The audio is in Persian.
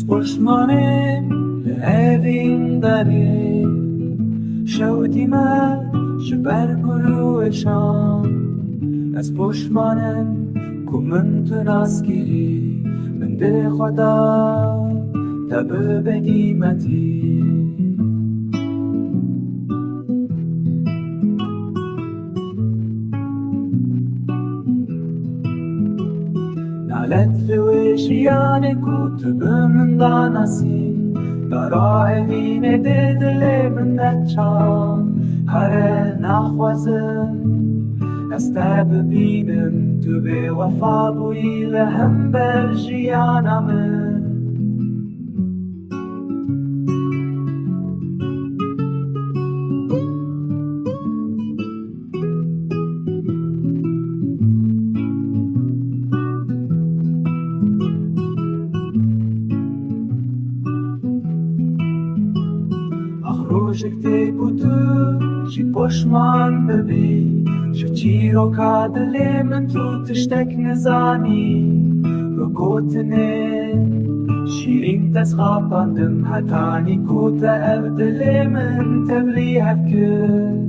پشمانه لعبین داره شودی من شبر گروهشان از پشمانم که من تناس گیری من ده خدا تبه به قیمتی نالت لوشیان کتب من دانسی برای وینه دل من نچان هر نخوازم استا ببینم تو به وفا بوی لهم بر جیانم روشکتی کتو شی پشمان ببی شو چی رو که دل من تو تشتک نزانی و گوتنه شیرین تز خواباندم حتانی کوتا او دل من تبری هفکر